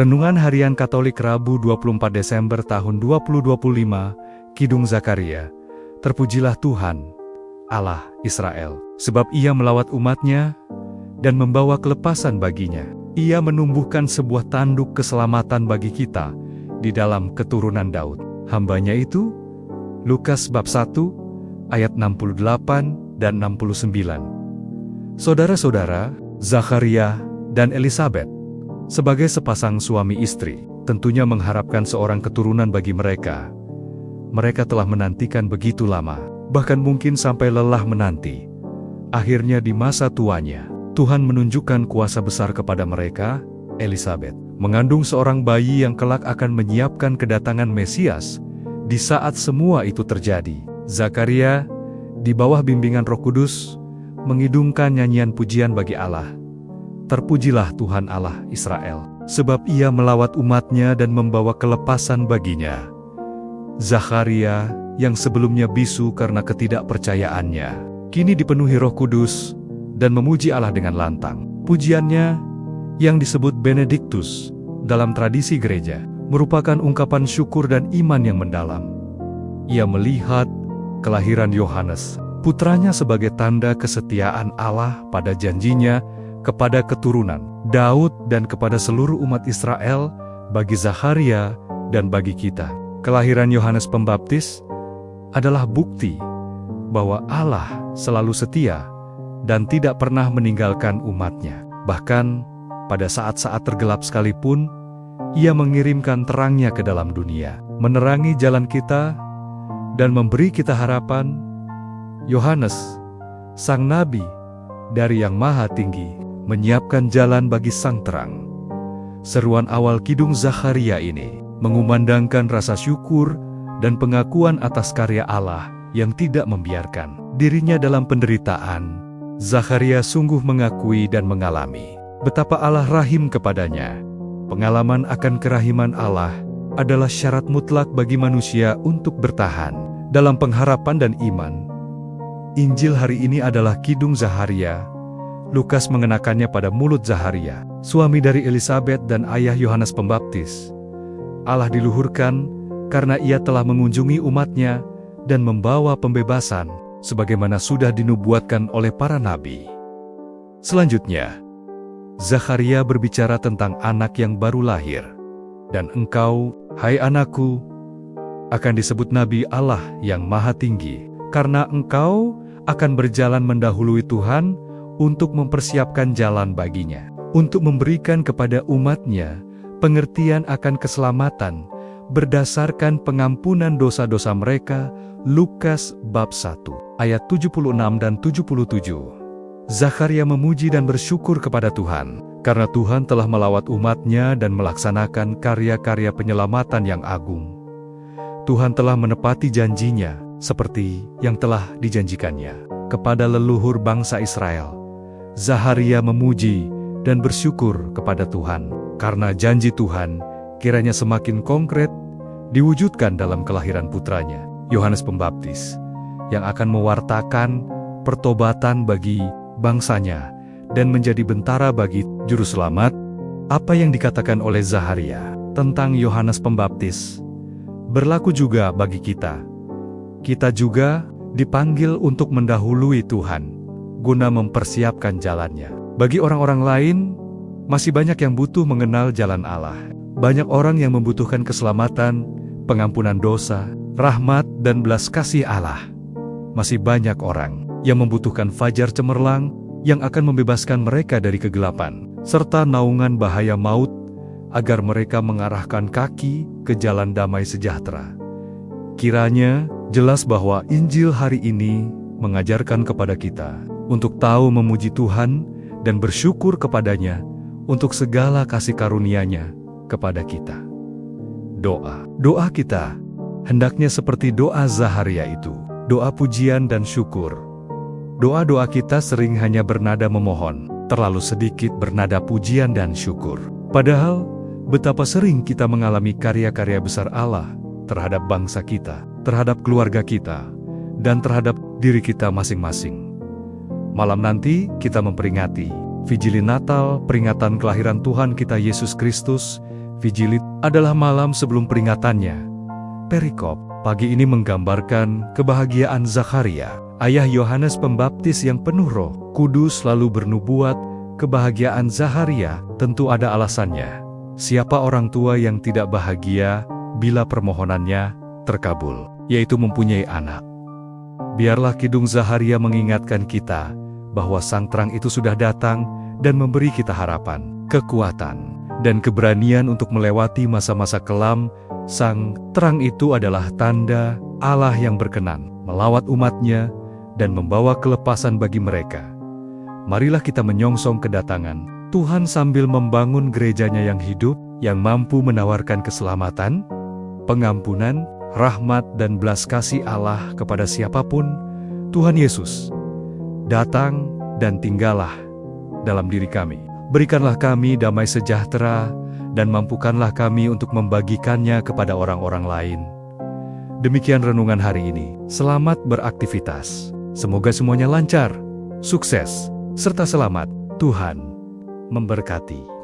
Renungan Harian Katolik Rabu 24 Desember tahun 2025, Kidung Zakaria. Terpujilah Tuhan, Allah Israel, sebab Ia melawat umat-Nya dan membawa kelepasan baginya. Ia menumbuhkan sebuah tanduk keselamatan bagi kita di dalam keturunan Daud, hamba-Nya itu. Lukas bab 1, ayat 68 dan 69. Saudara-saudara, Zakaria dan Elisabet sebagai sepasang suami istri, tentunya mengharapkan seorang keturunan bagi mereka. Mereka telah menantikan begitu lama, bahkan mungkin sampai lelah menanti. Akhirnya di masa tuanya, Tuhan menunjukkan kuasa besar kepada mereka. Elisabet mengandung seorang bayi yang kelak akan menyiapkan kedatangan Mesias. Di saat semua itu terjadi, Zakaria, di bawah bimbingan Roh Kudus, mengidungkan nyanyian pujian bagi Allah. Terpujilah Tuhan Allah Israel, sebab Ia melawat umat-Nya dan membawa kelepasan baginya. Zakaria, yang sebelumnya bisu karena ketidakpercayaannya, kini dipenuhi Roh Kudus dan memuji Allah dengan lantang. Pujiannya, yang disebut Benediktus dalam tradisi gereja, merupakan ungkapan syukur dan iman yang mendalam. Ia melihat kelahiran Yohanes, putranya, sebagai tanda kesetiaan Allah pada janjinya kepada keturunan Daud dan kepada seluruh umat Israel. Bagi Zakaria dan bagi kita, kelahiran Yohanes Pembaptis adalah bukti bahwa Allah selalu setia dan tidak pernah meninggalkan umat-Nya. Bahkan pada saat-saat tergelap sekalipun, Ia mengirimkan terang-Nya ke dalam dunia, menerangi jalan kita dan memberi kita harapan. Yohanes, sang nabi dari Yang Maha Tinggi, menyiapkan jalan bagi sang terang. Seruan awal Kidung Zakaria ini mengumandangkan rasa syukur dan pengakuan atas karya Allah yang tidak membiarkan dirinya dalam penderitaan. Zakaria sungguh mengakui dan mengalami betapa Allah rahim kepadanya. Pengalaman akan kerahiman Allah adalah syarat mutlak bagi manusia untuk bertahan dalam pengharapan dan iman. Injil hari ini adalah Kidung Zakaria. Lukas mengenakannya pada mulut Zakaria, suami dari Elisabet dan ayah Yohanes Pembaptis. Allah diluhurkan karena Ia telah mengunjungi umat-Nya dan membawa pembebasan, sebagaimana sudah dinubuatkan oleh para nabi. Selanjutnya, Zakaria berbicara tentang anak yang baru lahir. Dan engkau, hai anakku, akan disebut Nabi Allah yang Maha Tinggi, karena engkau akan berjalan mendahului Tuhan untuk mempersiapkan jalan baginya, untuk memberikan kepada umat-Nya pengertian akan keselamatan berdasarkan pengampunan dosa-dosa mereka. Lukas bab 1, ayat 76 dan 77. Zakaria memuji dan bersyukur kepada Tuhan, karena Tuhan telah melawat umat-Nya dan melaksanakan karya-karya penyelamatan yang agung. Tuhan telah menepati janji-Nya, seperti yang telah dijanjikannya kepada leluhur bangsa Israel. Zakaria memuji dan bersyukur kepada Tuhan, karena janji Tuhan kiranya semakin konkret diwujudkan dalam kelahiran putranya, Yohanes Pembaptis, yang akan mewartakan pertobatan bagi bangsanya dan menjadi bentara bagi juru selamat. Apa yang dikatakan oleh Zakaria tentang Yohanes Pembaptis berlaku juga bagi kita. Kita juga dipanggil untuk mendahului Tuhan guna mempersiapkan jalannya. Bagi orang-orang lain, masih banyak yang butuh mengenal jalan Allah. Banyak orang yang membutuhkan keselamatan, pengampunan dosa, rahmat, dan belas kasih Allah. Masih banyak orang yang membutuhkan fajar cemerlang yang akan membebaskan mereka dari kegelapan, serta naungan bahaya maut, agar mereka mengarahkan kaki ke jalan damai sejahtera. Kiranya jelas bahwa Injil hari ini mengajarkan kepada kita untuk tahu memuji Tuhan dan bersyukur kepada-Nya untuk segala kasih karunia-Nya kepada kita. Doa kita hendaknya seperti doa Zakaria itu, doa pujian dan syukur. Doa-doa kita sering hanya bernada memohon, terlalu sedikit bernada pujian dan syukur. Padahal, betapa sering kita mengalami karya-karya besar Allah terhadap bangsa kita, terhadap keluarga kita, dan terhadap diri kita masing-masing. Malam nanti kita memperingati Vigili Natal, peringatan kelahiran Tuhan kita Yesus Kristus, Vigilit adalah malam sebelum peringatannya. Perikop pagi ini menggambarkan kebahagiaan Zakaria, ayah Yohanes Pembaptis yang penuh Roh Kudus lalu bernubuat. Kebahagiaan Zakaria tentu ada alasannya. Siapa orang tua yang tidak bahagia bila permohonannya terkabul, yaitu mempunyai anak? Biarlah Kidung Zakaria mengingatkan kita bahwa Sang Terang itu sudah datang dan memberi kita harapan, kekuatan, dan keberanian untuk melewati masa-masa kelam. Sang Terang itu adalah tanda Allah yang berkenan melawat umatnya dan membawa kelepasan bagi mereka. Marilah kita menyongsong kedatangan Tuhan sambil membangun gerejanya yang hidup, yang mampu menawarkan keselamatan, pengampunan, rahmat, dan belas kasih Allah kepada siapapun. Tuhan Yesus, datang dan tinggallah dalam diri kami. Berikanlah kami damai sejahtera, dan mampukanlah kami untuk membagikannya kepada orang-orang lain. Demikian renungan hari ini. Selamat beraktivitas. Semoga semuanya lancar, sukses, serta selamat. Tuhan memberkati.